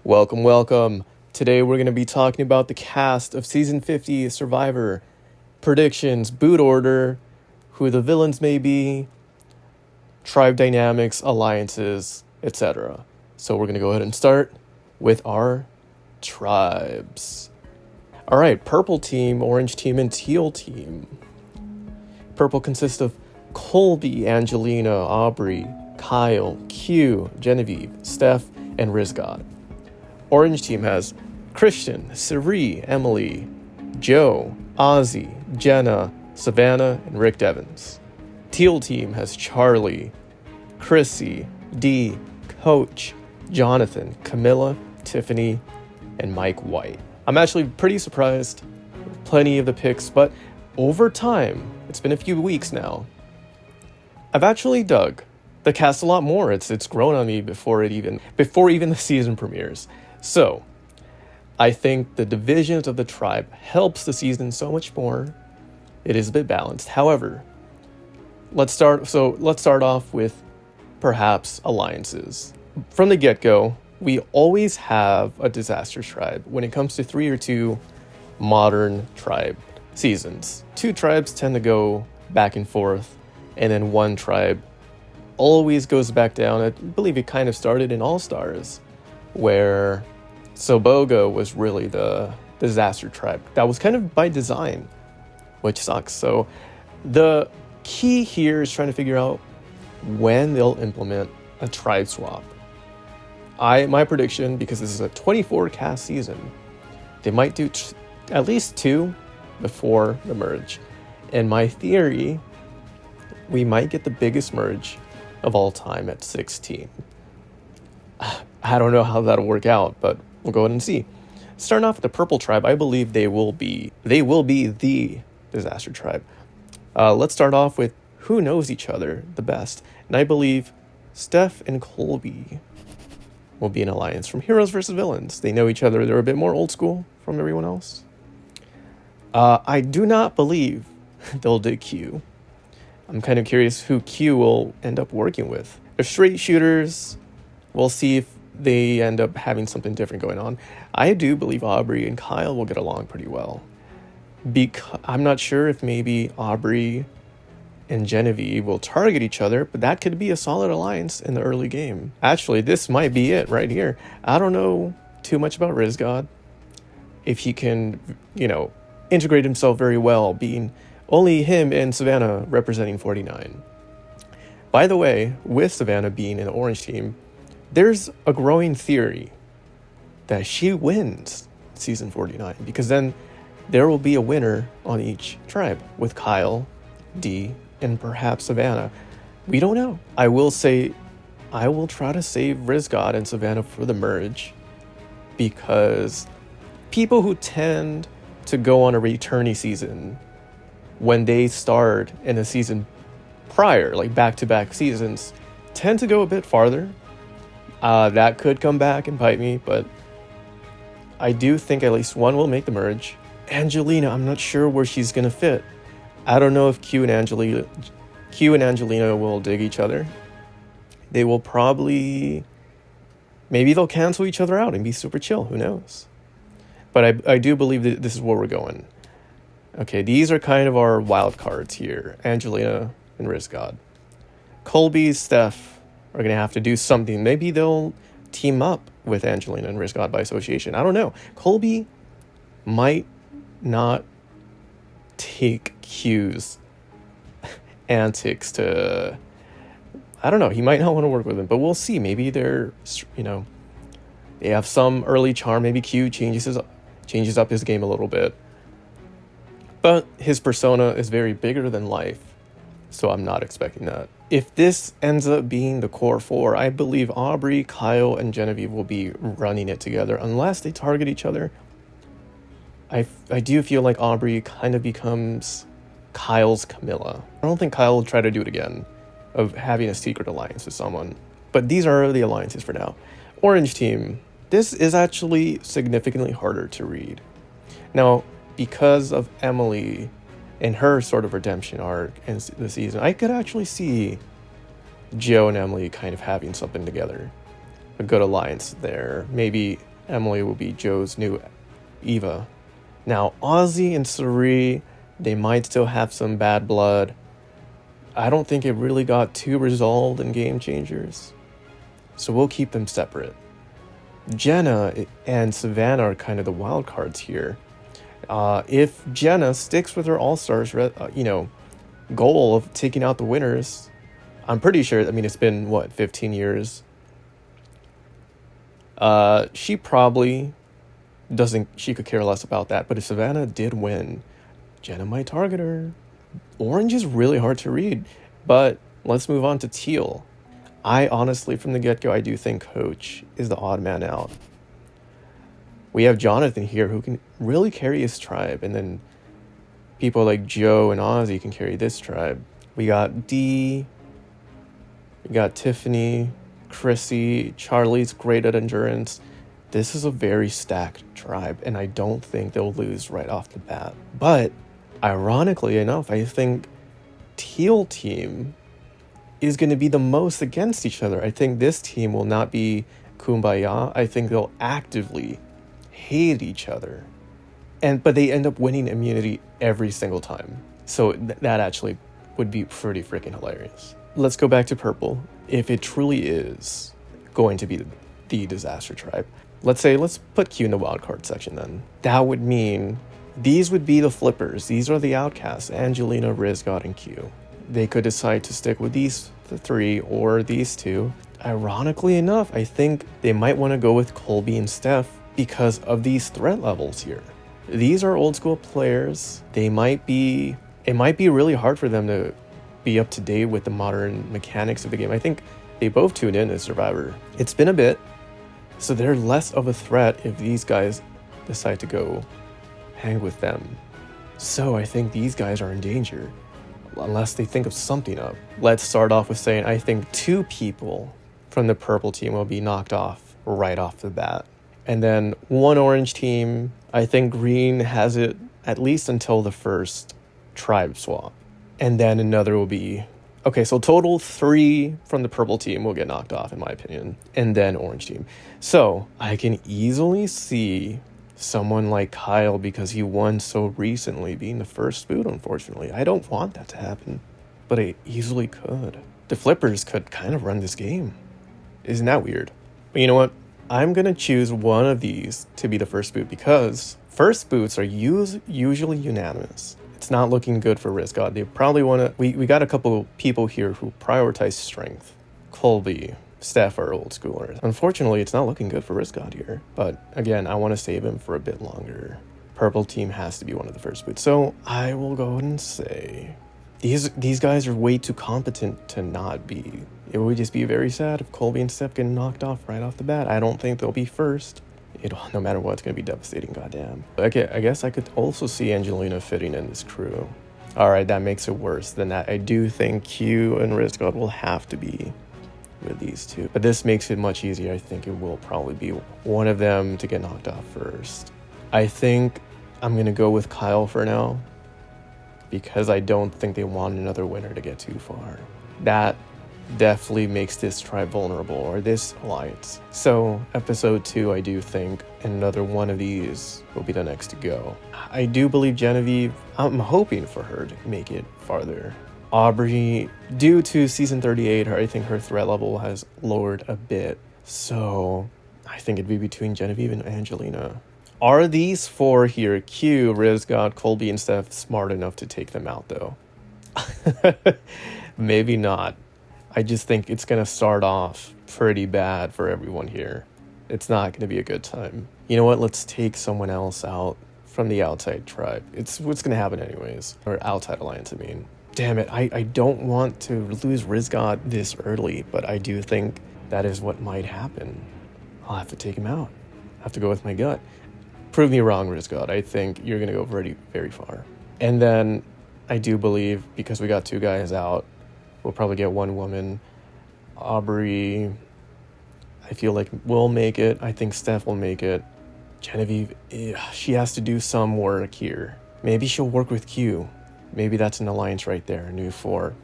Welcome, welcome. Today we're going to be talking about the cast of Season 50 Survivor, predictions, boot order, who the villains may be, tribe dynamics, alliances, etc. So we're going to go ahead and start with our tribes. Alright, purple team, orange team, and teal team. Purple consists of Colby, Angelina, Aubrey, Kyle, Q, Genevieve, Steph, and Rizgod. Orange team has Christian, Siri, Emily, Joe, Ozzy, Jenna, Savannah, and Rick Devins. Teal team has Charlie, Chrissy, Dee, Coach, Jonathan, Camilla, Tiffany, and Mike White. I'm actually pretty surprised with plenty of the picks, but over time, it's been a few weeks now, I've actually dug the cast a lot more. It's grown on me before even the season premieres. So, I think the divisions of the tribe helps the season so much more. It is a bit balanced. However, let's start off with perhaps alliances. From the get-go, we always have a disaster tribe when it comes to 3 or 2 modern tribe seasons. 2 tribes tend to go back and forth, and then 1 tribe always goes back down. I believe it kind of started in All-Stars, where Soboga was really the disaster tribe. That was kind of by design, which sucks. So the key here is trying to figure out when they'll implement a tribe swap. My prediction, because this is a 24 cast season, they might do at least 2 before the merge. And my theory, we might get the biggest merge of all time at 16. I don't know how that'll work out, but we'll go ahead and see. Starting off with the purple tribe, I believe they will be the disaster tribe. Let's start off with who knows each other the best. And I believe Steph and Colby will be an alliance from heroes versus villains. They know each other. They're a bit more old school from everyone else. I do not believe they'll do Q. I'm kind of curious who Q will end up working with. They're straight shooters. We'll see if they end up having something different going on. I do believe Aubrey and Kyle will get along pretty well. I'm not sure if maybe Aubrey and Genevieve will target each other, but that could be a solid alliance in the early game. Actually, this might be it right here. I don't know too much about Rizgod. If he can, integrate himself very well, being only him and Savannah representing 49. By the way, with Savannah being an orange team, there's a growing theory that she wins season 49, because then there will be a winner on each tribe with Kyle, Dee, and perhaps Savannah. We don't know. I will try to save Rizgod and Savannah for the merge, because people who tend to go on a returnee season when they start in a season prior, like back-to-back seasons, tend to go a bit farther. That could come back and bite me, but I do think at least one will make the merge. Angelina, I'm not sure where she's going to fit. I don't know if Q and Angelina will dig each other. They will maybe they'll cancel each other out and be super chill, who knows? But I do believe that this is where we're going. Okay, these are kind of our wild cards here. Angelina and Rizgod. Colby, Steph are going to have to do something. Maybe they'll team up with Angelina and Rizgod by association. I don't know. Colby might not take Q's antics to... I don't know. He might not want to work with him, but we'll see. Maybe they're, they have some early charm. Maybe Q changes up his game a little bit. But his persona is very bigger than life, so I'm not expecting that. If this ends up being the core 4, I believe Aubrey, Kyle, and Genevieve will be running it together, unless they target each other. I do feel like Aubrey kind of becomes Kyle's Camilla. I don't think Kyle will try to do it again, of having a secret alliance with someone. But these are the alliances for now. Orange team. This is actually significantly harder to read. Now, because of Emily and her sort of redemption arc in the season, I could actually see Joe and Emily kind of having something together. A good alliance there. Maybe Emily will be Joe's new Eva. Now, Ozzy and Sari, they might still have some bad blood. I don't think it really got too resolved in Game Changers, so we'll keep them separate. Jenna and Savannah are kind of the wild cards here. If Jenna sticks with her All-Stars, goal of taking out the winners, I'm pretty sure, it's been, 15 years? She probably she could care less about that. But if Savannah did win, Jenna might target her. Orange is really hard to read, but let's move on to teal. I honestly, from the get-go, I do think Coach is the odd man out. We have Jonathan here who can really carry his tribe, and then people like Joe and Ozzy can carry this tribe. We got Dee, we got Tiffany, Chrissy, Charlie's great at endurance. This is a very stacked tribe, and I don't think they'll lose right off the bat. But ironically enough, I think teal team is going to be the most against each other. I think this team will not be kumbaya. I think they'll actively hate each other. But they end up winning immunity every single time. So that actually would be pretty freaking hilarious. Let's go back to purple. If it truly is going to be the disaster tribe, let's put Q in the wildcard section then. That would mean these would be the flippers. These are the outcasts, Angelina, Riz, God, and Q. They could decide to stick with the three or these two. Ironically enough, I think they might want to go with Colby and Steph because of these threat levels here. These are old school players. It might be really hard for them to be up to date with the modern mechanics of the game. I think they both tuned in as Survivor. It's been a bit, so they're less of a threat if these guys decide to go hang with them. So I think these guys are in danger, unless they think of something up. Let's start off with saying I think 2 people from the purple team will be knocked off right off the bat. And then 1 orange team, I think green has it at least until the first tribe swap. And then another will be... Okay, so total 3 from the purple team will get knocked off, in my opinion. And then orange team. So I can easily see someone like Kyle, because he won so recently, being the first boot, unfortunately. I don't want that to happen, but it easily could. The flippers could kind of run this game. Isn't that weird? But you know what? I'm going to choose one of these to be the first boot, because first boots are usually unanimous. It's not looking good for Riz God. They probably want to... We got a couple people here who prioritize strength. Colby, Steph are old schoolers. Unfortunately, it's not looking good for Riz God here. But again, I want to save him for a bit longer. Purple team has to be one of the first boots. So I will go ahead and say... These guys are way too competent to not be. It would just be very sad if Colby and Steph get knocked off right off the bat. I don't think they'll be first. No matter what, it's going to be devastating, goddamn. Okay, I guess I could also see Angelina fitting in this crew. Alright, that makes it worse than that. I do think Q and Riz God will have to be with these two. But this makes it much easier. I think it will probably be one of them to get knocked off first. I think I'm going to go with Kyle for now, because I don't think they want another winner to get too far. That definitely makes this tribe vulnerable, or this alliance. So episode 2, I do think another one of these will be the next to go. I do believe Genevieve, I'm hoping for her to make it farther. Aubrey, due to season 38, I think her threat level has lowered a bit. So I think it'd be between Genevieve and Angelina. Are these 4 here, Q, Riz God, Colby, and Steph, smart enough to take them out though? Maybe not. I just think it's going to start off pretty bad for everyone here. It's not going to be a good time. You know what? Let's take someone else out from the outside tribe. It's what's going to happen anyways. Or outside alliance, I mean. Damn it. I don't want to lose Riz God this early, but I do think that is what might happen. I'll have to take him out. I have to go with my gut. Prove me wrong, Riz God. I think you're going to go very, very far. And then I do believe, because we got 2 guys out, we'll probably get 1 woman. Aubrey, I feel like will make it. I think Steph will make it. Genevieve, she has to do some work here. Maybe she'll work with Q. Maybe that's an alliance right there, a new 4.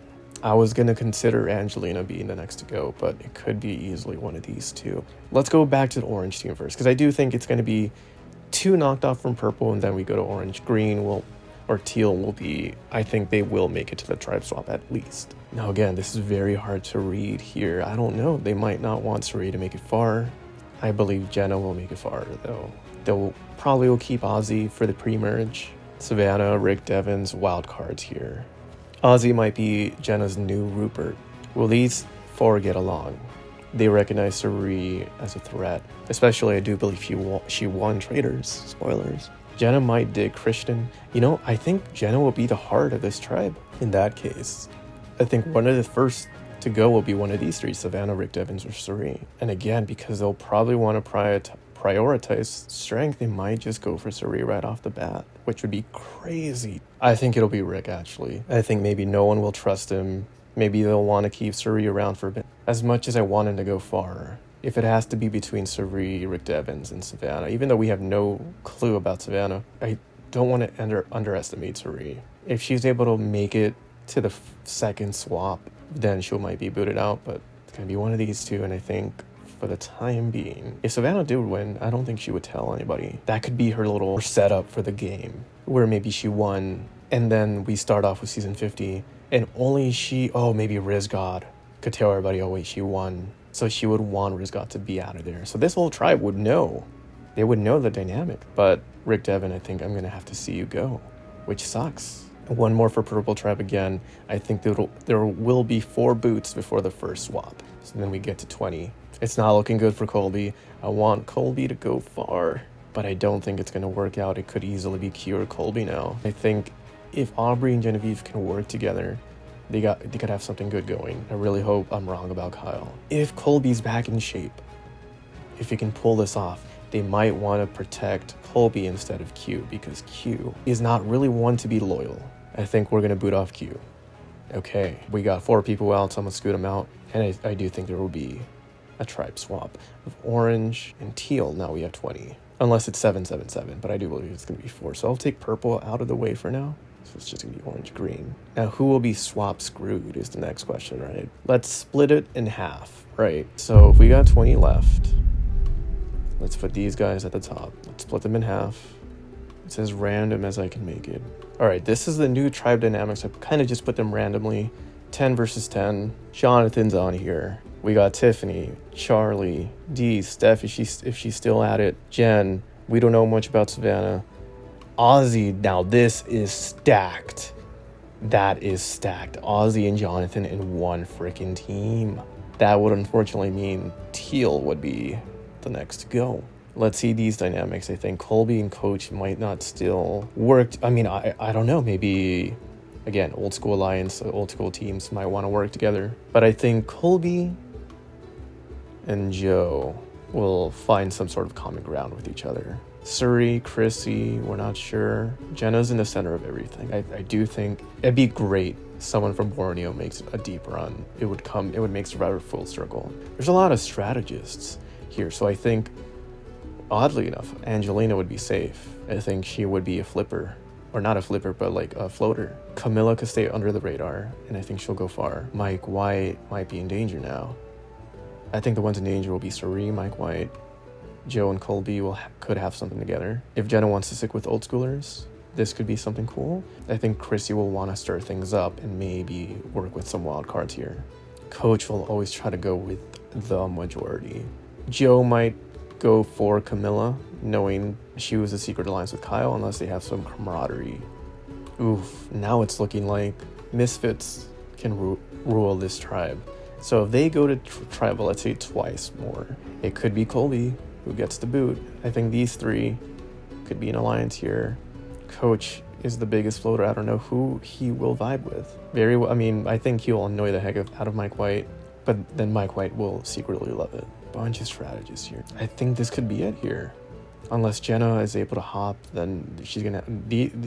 I was going to consider Angelina being the next to go, but it could be easily one of these two. Let's go back to the orange team first, because I do think it's going to be 2 knocked off from purple, and then we go to orange. Green or teal will be, I think they will make it to the tribe swap at least. Now again, this is very hard to read here. I don't know. They might not want Suri to make it far. I believe Jenna will make it far though. They'll probably will keep Ozzy for the pre-merge. Savannah, Rick, Devins, wild cards here. Ozzy might be Jenna's new Rupert. Will these 4 get along? They recognize Suri as a threat. Especially, I do believe she won Traders. Spoilers. Jenna might dig Christian. You know, I think Jenna will be the heart of this tribe. In that case, I think one of the first to go will be one of these 3, Savannah, Rick, Devins, or Suri. And again, because they'll probably want to prioritize strength, they might just go for Suri right off the bat, which would be crazy. I think it'll be Rick, actually. I think maybe no one will trust him. Maybe they'll want to keep Suri around for a bit. As much as I want him to go far, if it has to be between Suri, Rick Devins, and Savannah, even though we have no clue about Savannah, I don't want to underestimate Suri. If she's able to make it to the second swap, then she might be booted out, but it's going to be one of these 2, and I think for the time being, if Savannah did win, I don't think she would tell anybody. That could be her little setup for the game, where maybe she won, and then we start off with season 50, and only maybe Rizgod could tell everybody, oh wait, she won. So she would want Rizgod to be out of there. So this whole tribe would know. They would know the dynamic. But Rick Devin, I think I'm going to have to see you go, which sucks. One more for Purple Tribe again. I think there will be 4 boots before the first swap. So then we get to 20. It's not looking good for Colby. I want Colby to go far, but I don't think it's going to work out. It could easily be Q or Colby now. I think if Aubrey and Genevieve can work together, they could have something good going. I really hope I'm wrong about Kyle. If Colby's back in shape, if he can pull this off, they might want to protect Colby instead of Q, because Q is not really one to be loyal. I think we're going to boot off Q. Okay, we got 4 people out, so I'm going to scoot them out. And I do think there will be a tribe swap of orange and teal. Now we have 20. Unless it's 777, but I do believe it's going to be 4. So I'll take purple out of the way for now. So it's just going to be orange-green. Now, who will be swap screwed is the next question, right? Let's split it in half, right? So if we got 20 left, let's put these guys at the top. Let's split them in half. It's as random as I can make it. All right, this is the new tribe dynamics. I kind of just put them randomly. 10 versus 10. Jonathan's on here. We got Tiffany, Charlie, Dee, Steph if she's still at it, Jen. We don't know much about Savannah. Ozzy, now this is stacked. That is stacked. Ozzy and Jonathan in one freaking team. That would unfortunately mean Teal would be the next to go. Let's see these dynamics. I think Colby and Coach might not still work. I mean, I don't know. Maybe, again, old school alliance, old school teams might want to work together. But I think Colby and Joe will find some sort of common ground with each other. Suri, Chrissy, we're not sure. Jenna's in the center of everything. I do think it'd be great someone from Borneo makes a deep run. It would make Survivor full circle. There's a lot of strategists here, so I think, oddly enough, Angelina would be safe. I think she would be a flipper. Or not a flipper, but like a floater. Camilla could stay under the radar, and I think she'll go far. Mike White might be in danger now. I think the ones in danger will be Suri, Mike White. Joe and Colby could have something together. If Jenna wants to stick with old schoolers, this could be something cool. I think Chrissy will want to stir things up and maybe work with some wild cards here. Coach will always try to go with the majority. Joe might go for Camilla, knowing she was a secret alliance with Kyle, unless they have some camaraderie. Oof, now it's looking like Misfits can rule this tribe. So if they go to tribal, let's say twice more, it could be Colby who gets the boot. I think these 3 could be an alliance here. Coach is the biggest floater. I don't know who he will vibe with. Very well. I mean, I think he'll annoy the heck out of Mike White, but then Mike White will secretly love it. Bunch of strategists here. I think this could be it here. Unless Jenna is able to hop, then she's gonna.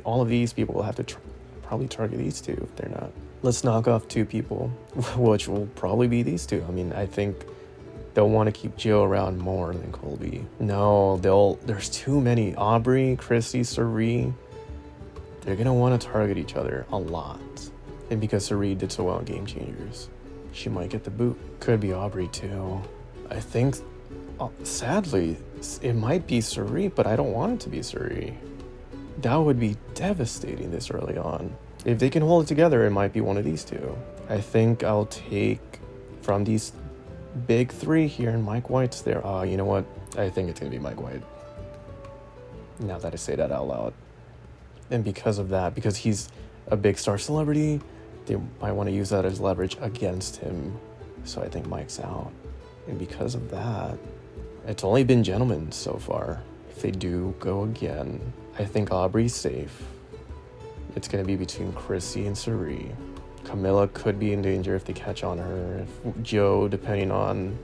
All of these people will have to probably target these 2 if they're not. Let's knock off 2 people, which will probably be these 2. I mean, I think they'll want to keep Joe around more than Colby. No, there's too many. Aubrey, Chrissy, Suri. They're gonna want to target each other a lot. And because Sari did so well in Game Changers, she might get the boot. Could be Aubrey too. I think, sadly, it might be Sari, but I don't want it to be Sari. That would be devastating this early on. If they can hold it together, it might be one of these two. I think I'll take from these big three here, and Mike White's there. You know what? I think it's going to be Mike White. Now that I say that out loud. And because of that, because he's a big star celebrity, they might want to use that as leverage against him. So I think Mike's out. And because of that, it's only been gentlemen so far. If they do go again, I think Aubrey's safe. It's going to be between Chrissy and Sari. Camilla could be in danger if they catch on her. If Joe, depending on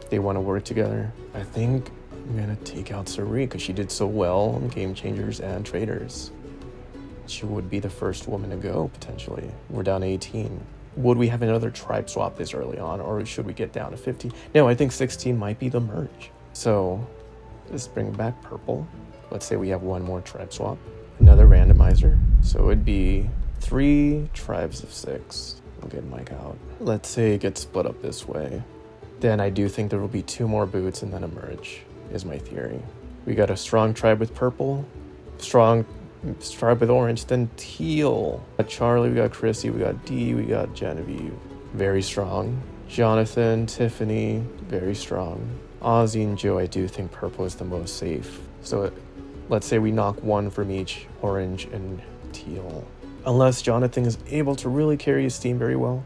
if they want to work together. I think I'm going to take out Sari because she did so well in Game Changers and Traders. She would be the first woman to go, potentially. We're down to 18. Would we have another tribe swap this early on, or should we get down to 50? No, I think 16 might be the merge. So let's bring back purple. Let's say we have one more tribe swap. Another randomizer. So it'd be 3 tribes of 6. We'll get Mike out. Let's say it gets split up this way. Then I do think there will be 2 more boots and then a merge, is my theory. We got a strong tribe with purple, strong tribe with orange, then teal. We got Charlie, we got Chrissy, we got Dee, we got Genevieve. Very strong. Jonathan, Tiffany, very strong. Ozzy and Joe, I do think purple is the most safe. So let's say we knock 1 from each, orange and teal. Unless Jonathan is able to really carry his team very well,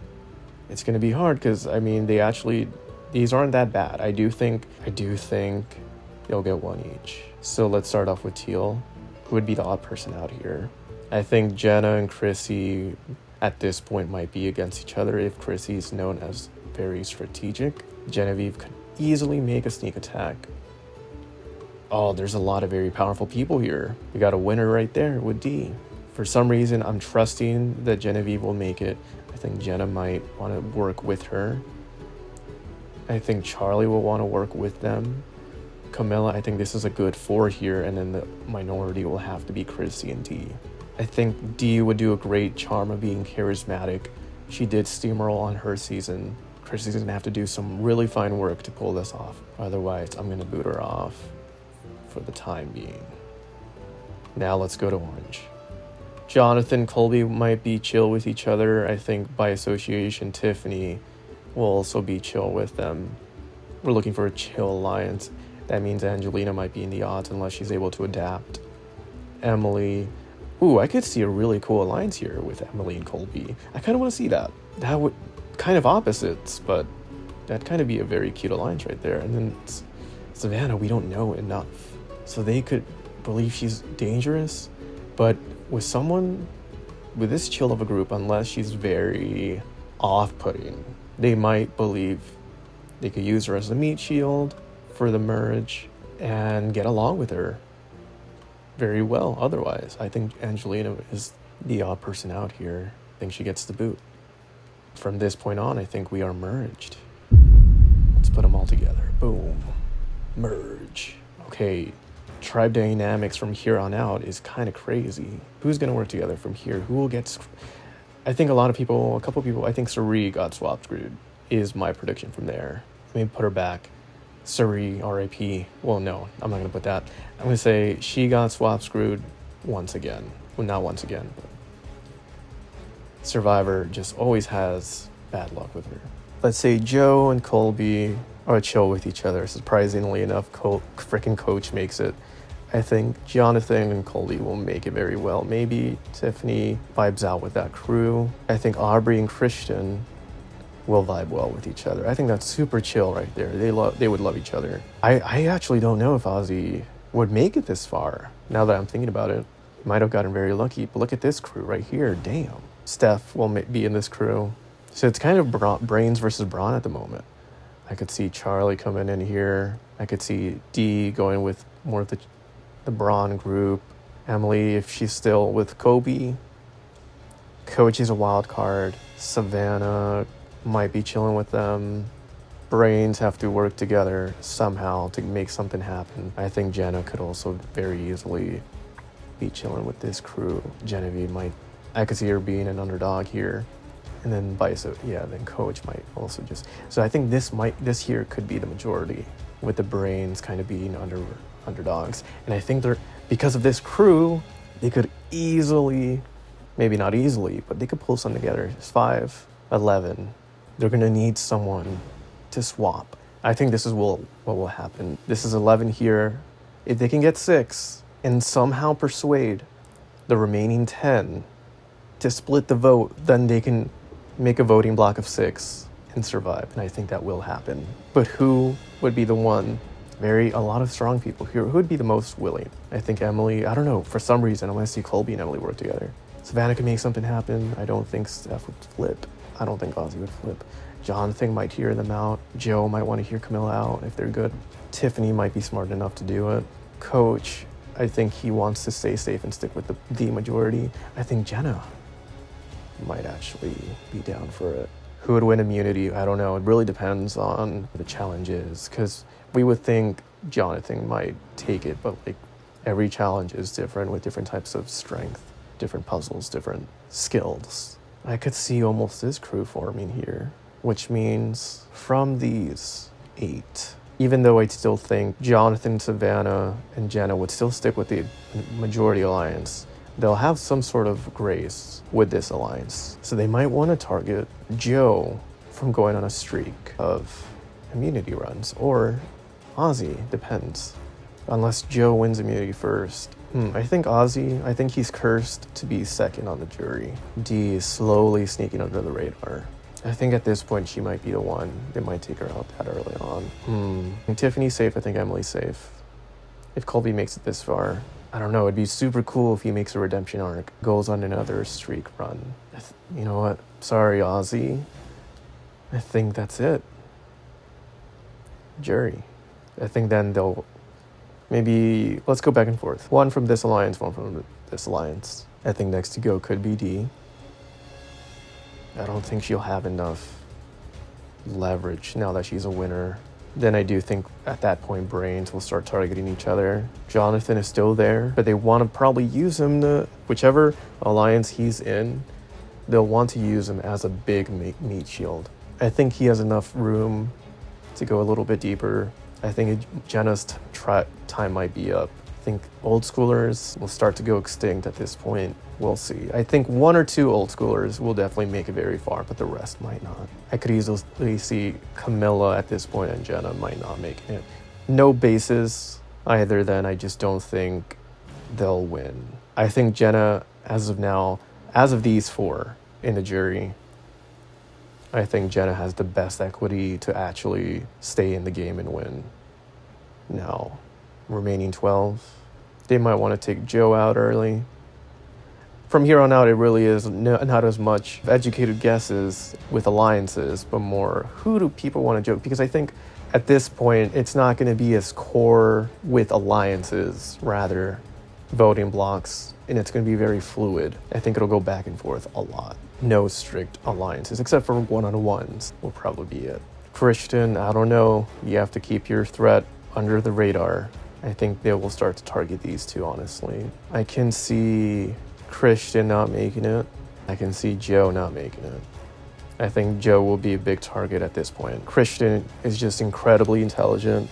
it's going to be hard because, I mean, these aren't that bad. I do think they'll get 1 each. So let's start off with teal, who would be the odd person out here. I think Jenna and Chrissy at this point might be against each other if Chrissy is known as very strategic. Genevieve could easily make a sneak attack. Oh, there's a lot of very powerful people here. We got a winner right there with Dee. For some reason, I'm trusting that Genevieve will make it. I think Jenna might want to work with her. I think Charlie will want to work with them. Camilla, I think this is a good 4 here, and then the minority will have to be Chrissy and Dee. I think Dee would do a great charm of being charismatic. She did steamroll on her season. Chrissy's going to have to do some really fine work to pull this off. Otherwise, I'm going to boot her off for the time being. Now let's go to orange. Jonathan, Colby might be chill with each other. I think by association, Tiffany will also be chill with them. We're looking for a chill alliance. That means Angelina might be in the odds unless she's able to adapt. Emily. Ooh, I could see a really cool alliance here with Emily and Colby. I kind of want to see that. That would kind of opposites, but that'd kind of be a very cute alliance right there. And then Savannah, we don't know enough. So they could believe she's dangerous, but with someone with this chill of a group, unless she's very off-putting, they might believe they could use her as a meat shield for the merge and get along with her very well. Otherwise, I think Angelina is the odd person out here. I think she gets the boot. From this point on, I think we are merged. Let's put them all together. Boom. Merge. Okay. Tribe dynamics from here on out is kind of crazy. Who's going to work together from here? Who will get... I think a couple people, I think Sari got swap screwed, is my prediction from there. Let me put her back. Sari, R.I.P. Well, no, I'm not going to put that. I'm going to say she got swap screwed once again. Well, not once again, but Survivor just always has bad luck with her. Let's say Joe and Colby are chill with each other. Surprisingly enough, freaking Coach makes it. I think Jonathan and Colby will make it very well. Maybe Tiffany vibes out with that crew. I think Aubrey and Christian will vibe well with each other. I think that's super chill right there. They would love each other. I actually don't know if Ozzy would make it this far. Now that I'm thinking about it, he might have gotten very lucky. But look at this crew right here. Damn. Steph will be in this crew. So it's kind of brains versus brawn at the moment. I could see Charlie coming in here. I could see Dee going with more of the brawn group. Emily, if she's still with Kobe. Coach is a wild card. Savannah might be chilling with them. Brains have to work together somehow to make something happen. I think Jenna could also very easily be chilling with this crew. Genevieve I could see her being an underdog here. And then then coach might also just. So I think this here could be the majority, with the brains kind of being underdogs. And I think because of this crew, they could easily, maybe not easily, but they could pull something together. It's 5, 11. They're gonna need someone to swap. I think this is what will happen. This is 11 here. If they can get 6 and somehow persuade the remaining 10 to split the vote, then they can make a voting block of 6 and survive. And I think that will happen. But who would be the one? A lot of strong people here. Who would be the most willing? I think Emily, I don't know, for some reason, I want to see Colby and Emily work together. Savannah could make something happen. I don't think Steph would flip. I don't think Ozzy would flip. Jonathan might hear them out. Joe might want to hear Camilla out if they're good. Tiffany might be smart enough to do it. Coach, I think he wants to stay safe and stick with the majority. I think Jenna might actually be down for it. Who would win immunity? I don't know. It really depends on the challenges, because we would think Jonathan might take it, but like every challenge is different with different types of strength, different puzzles, different skills. I could see almost this crew forming here, which means from these 8, even though I still think Jonathan, Savannah, and Jenna would still stick with the majority alliance, they'll have some sort of grace with this alliance. So they might want to target Joe from going on a streak of immunity runs, or Ozzy, depends. Unless Joe wins immunity first. I think he's cursed to be second on the jury. D is slowly sneaking under the radar. I think at this point she might be the one. They might take her out that early on. If Tiffany's safe, I think Emily's safe. If Colby makes it this far, I don't know, it'd be super cool if he makes a redemption arc, goes on another streak run. You know what? Sorry, Ozzy. I think that's it. Jury. I think then they'll maybe, let's go back and forth. One from this alliance, one from this alliance. I think next to go could be D. I don't think she'll have enough leverage now that she's a winner. Then I do think at that point brains will start targeting each other. Jonathan is still there, but they want to probably use him to, whichever alliance he's in, they'll want to use him as a big meat shield. I think he has enough room to go a little bit deeper. I think Jenna's time might be up. I think old schoolers will start to go extinct at this point. We'll see. I think 1 or 2 old schoolers will definitely make it very far, but the rest might not. I could easily see Camilla at this point and Jenna might not make it. No bases either then. I just don't think they'll win. I think Jenna, as of now, as of these 4 in the jury, I think Jenna has the best equity to actually stay in the game and win. Now, remaining 12, they might want to take Joe out early. From here on out, it really is not as much educated guesses with alliances, but more who do people want to joke? Because I think at this point, it's not going to be as core with alliances, rather voting blocks, and it's going to be very fluid. I think it'll go back and forth a lot. No strict alliances, except for one-on-ones will probably be it. Christian, I don't know. You have to keep your threat under the radar. I think they will start to target these 2, honestly. I can see Christian not making it. I can see Joe not making it. I think Joe will be a big target at this point. Christian is just incredibly intelligent.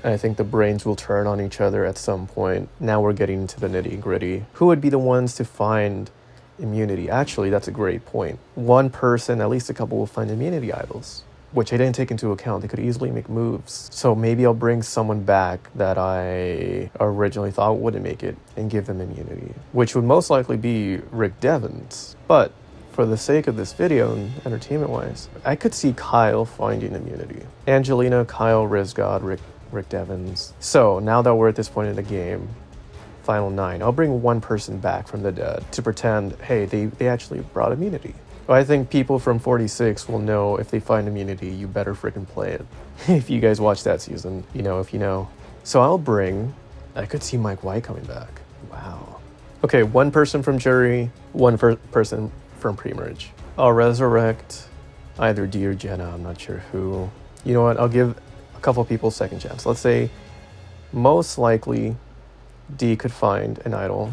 I think the brains will turn on each other at some point. Now we're getting into the nitty-gritty. Who would be the ones to find immunity? Actually, that's a great point. One person, at least a couple, will find immunity idols, which I didn't take into account. They could easily make moves. So maybe I'll bring someone back that I originally thought wouldn't make it and give them immunity, which would most likely be Rick Devens. But for the sake of this video and entertainment-wise, I could see Kyle finding immunity. Angelina, Kyle, Rizgod, Rick Devens. So now that we're at this point in the game, final 9, I'll bring one person back from the dead to pretend, hey, they actually brought immunity. Well, I think people from 46 will know if they find immunity, you better freaking play it. If you guys watch that season, you know if you know. So I could see Mike White coming back. Wow. Okay, one person from jury, one person from pre-merge. I'll resurrect either D or Jenna, I'm not sure who. You know what, I'll give a couple people a second chance. Let's say most likely D could find an idol,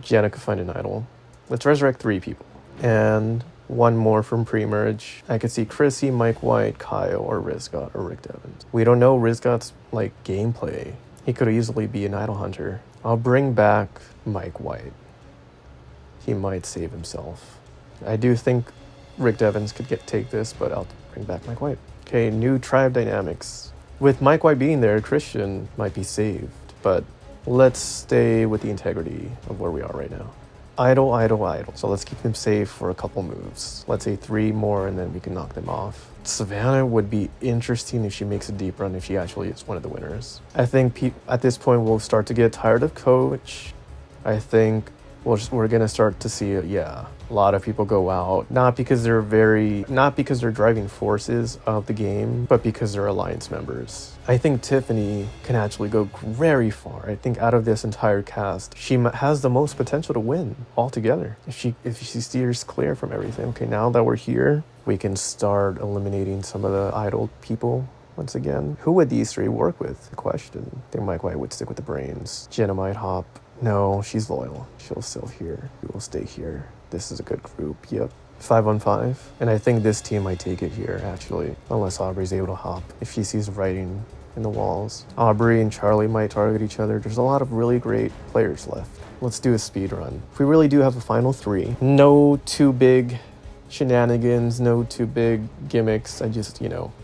Jenna could find an idol. Let's resurrect 3 people. And one more from pre-merge. I could see Chrissy, Mike White, Kyle, or Rizgot, or Rick Devins. We don't know Rizgot's like gameplay. He could easily be an idol hunter. I'll bring back Mike White. He might save himself. I do think Rick Devins could take this, but I'll bring back Mike White. Okay, new tribe dynamics. With Mike White being there, Christian might be saved, but let's stay with the integrity of where we are right now. Idle, idle, idle. So let's keep them safe for a couple moves. Let's say 3 more and then we can knock them off. Savannah would be interesting if she makes a deep run, if she actually is one of the winners. I think at this point we'll start to get tired of Coach. I think we're going to start to see, a lot of people go out, not because they're driving forces of the game, but because they're alliance members. I think Tiffany can actually go very far. I think out of this entire cast, she has the most potential to win altogether if she steers clear from everything. Okay, now that we're here, we can start eliminating some of the idle people. Once again, who would these 3 work with? The question. I think Mike White would stick with the brains. Jenna might hop. No, she's loyal. She'll still here. We will stay here. This is a good group. Yep. 5-on-5. And I think this team might take it here, actually. Unless Aubrey's able to hop. If she sees writing in the walls. Aubrey and Charlie might target each other. There's a lot of really great players left. Let's do a speed run. If we really do have a final 3, no too big shenanigans, no too big gimmicks.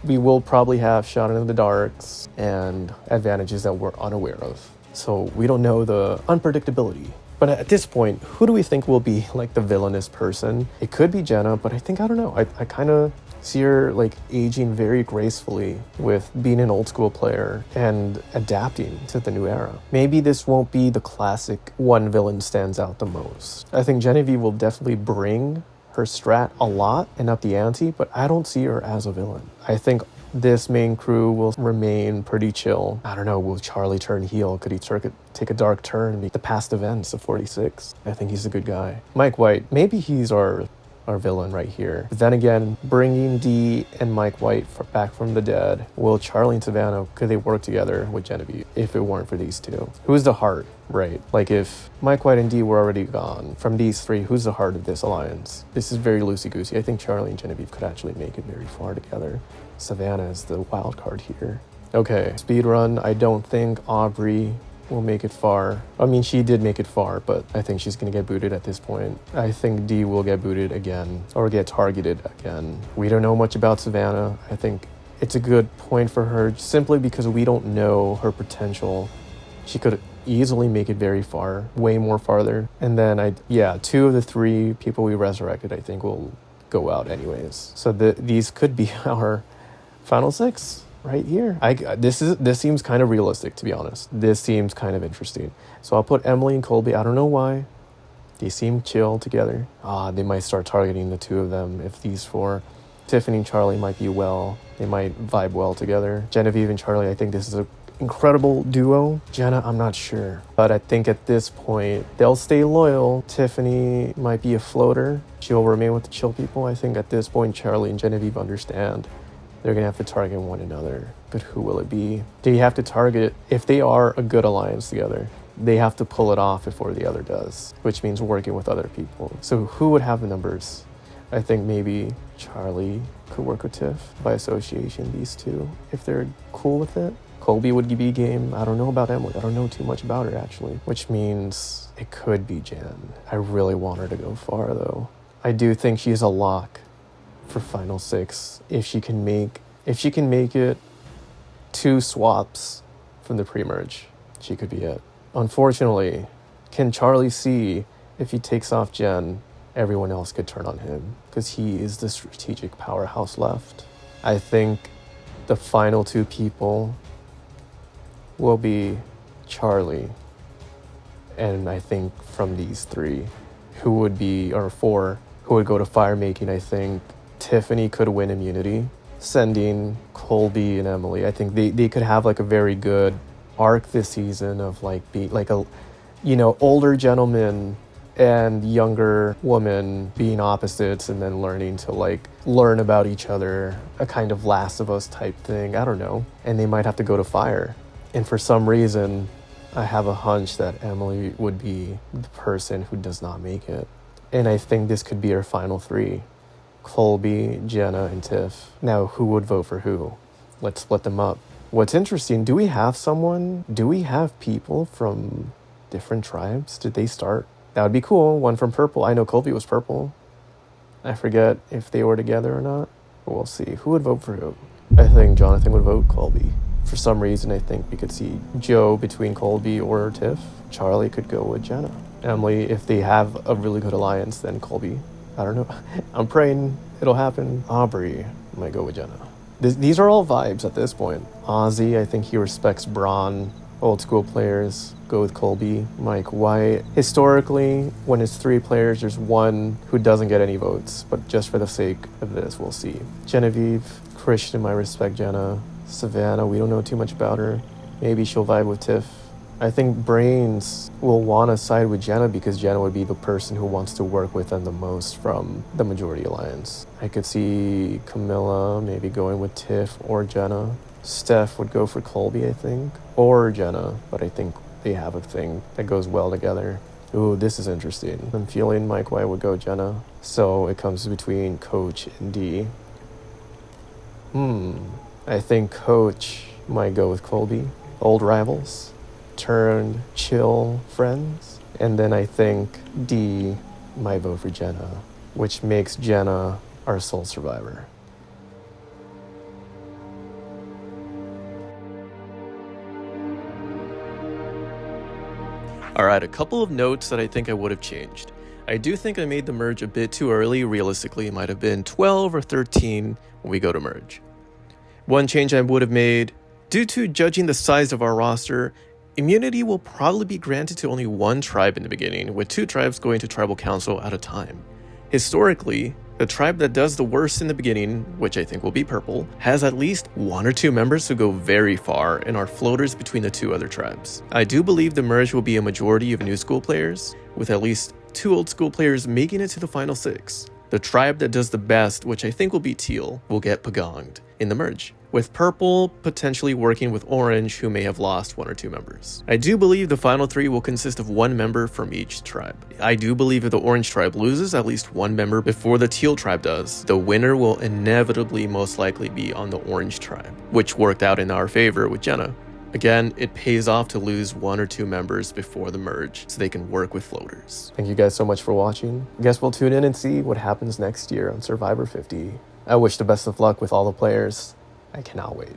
We will probably have shot into the darks and advantages that we're unaware of. So we don't know the unpredictability. But at this point, who do we think will be like the villainous person? It could be Jenna, but I don't know. I kind of see her like aging very gracefully with being an old school player and adapting to the new era. Maybe this won't be the classic one villain stands out the most. I think Genevieve will definitely bring her strat a lot and up the ante, but I don't see her as a villain. I think this main crew will remain pretty chill. I don't know, will Charlie turn heel? Could he take a dark turn and be the past events of 46? I think he's a good guy. Mike White, maybe he's our villain right here. But then again, bringing Dee and Mike White back from the dead, will Charlie and Savannah, could they work together with Genevieve if it weren't for these 2? Who's the heart, right? Like if Mike White and Dee were already gone, from these 3, who's the heart of this alliance? This is very loosey-goosey. I think Charlie and Genevieve could actually make it very far together. Savannah is the wild card here. Okay, speed run. I don't think Aubrey will make it far. I mean, she did make it far, but I think she's going to get booted at this point. I think Dee will get booted again or get targeted again. We don't know much about Savannah. I think it's a good point for her simply because we don't know her potential. She could easily make it very far, way more farther. And then 2 of the 3 people we resurrected, I think will go out anyways. So these could be our final 6. Right here. This seems kind of realistic, to be honest. This seems kind of interesting. So I'll put Emily and Colby. I don't know why. They seem chill together. They might start targeting the 2 of them if these 4. Tiffany and Charlie might be they might vibe well together. Genevieve and Charlie, I think this is an incredible duo. Jenna, I'm not sure. But I think at this point, they'll stay loyal. Tiffany might be a floater. She'll remain with the chill people. I think at this point, Charlie and Genevieve understand they're going to have to target one another. But who will it be? They have to target, if they are a good alliance together, they have to pull it off before the other does, which means working with other people. So who would have the numbers? I think maybe Charlie could work with Tiff by association, these 2, if they're cool with it. Colby would be game. I don't know about Emily. I don't know too much about her, actually, which means it could be Jen. I really want her to go far, though. I do think she's a lock for final 6 if she can make it 2 swaps from the pre-merge. She could be it. Unfortunately, can Charlie see if he takes off Jen, everyone else could turn on him because he is the strategic powerhouse left. I think the final 2 people will be Charlie, and I think from these 3 who would be, or 4 who would go to fire making, I think Tiffany could win immunity, sending Colby and Emily. I think they could have like a very good arc this season of like be like a, older gentleman and younger woman being opposites and then learning to like learn about each other, a kind of Last of Us type thing. I don't know. And they might have to go to fire. And for some reason, I have a hunch that Emily would be the person who does not make it. And I think this could be our final 3. Colby, Jenna, and Tiff. Now, who would vote for who? Let's split them up. What's interesting, do we have people from different tribes? Did they start? That would be cool. One from purple. I know Colby was purple. I forget if they were together or not, but we'll see. Who would vote for who? I think Jonathan would vote Colby. For some reason, I think we could see Joe between Colby or Tiff. Charlie could go with Jenna. Emily, if they have a really good alliance, then Colby. I don't know. I'm praying it'll happen. Aubrey might go with Jenna. These are all vibes at this point. Ozzy, I think he respects Braun. Old school players go with Colby. Mike White. Historically, when it's 3 players, there's one who doesn't get any votes. But just for the sake of this, we'll see. Genevieve. Christian might respect Jenna. Savannah, we don't know too much about her. Maybe she'll vibe with Tiff. I think Brains will want to side with Jenna because Jenna would be the person who wants to work with them the most from the majority alliance. I could see Camilla maybe going with Tiff or Jenna. Steph would go for Colby, I think, or Jenna, but I think they have a thing that goes well together. Ooh, this is interesting. I'm feeling Mike White would go Jenna, so it comes between Coach and D. I think Coach might go with Colby. Old rivals turned chill friends. And then I think D might vote for Jenna, which makes Jenna our sole survivor. Alright, a couple of notes that I think I would have changed. I do think I made the merge a bit too early. Realistically, it might have been 12 or 13 when we go to merge. One change I would have made, due to judging the size of our roster, immunity will probably be granted to only one tribe in the beginning, with 2 tribes going to tribal council at a time. Historically, the tribe that does the worst in the beginning, which I think will be purple, has at least 1 or 2 members who go very far and are floaters between the 2 other tribes. I do believe the merge will be a majority of new school players, with at least 2 old school players making it to the final 6. The tribe that does the best, which I think will be teal, will get pagonged in the merge, with purple potentially working with orange, who may have lost 1 or 2 members. I do believe the final 3 will consist of 1 member from each tribe. I do believe if the orange tribe loses at least 1 member before the teal tribe does, the winner will inevitably most likely be on the orange tribe, which worked out in our favor with Jenna. Again, it pays off to lose 1 or 2 members before the merge so they can work with floaters. Thank you guys so much for watching. I guess we'll tune in and see what happens next year on Survivor 50. I wish the best of luck with all the players. I cannot wait.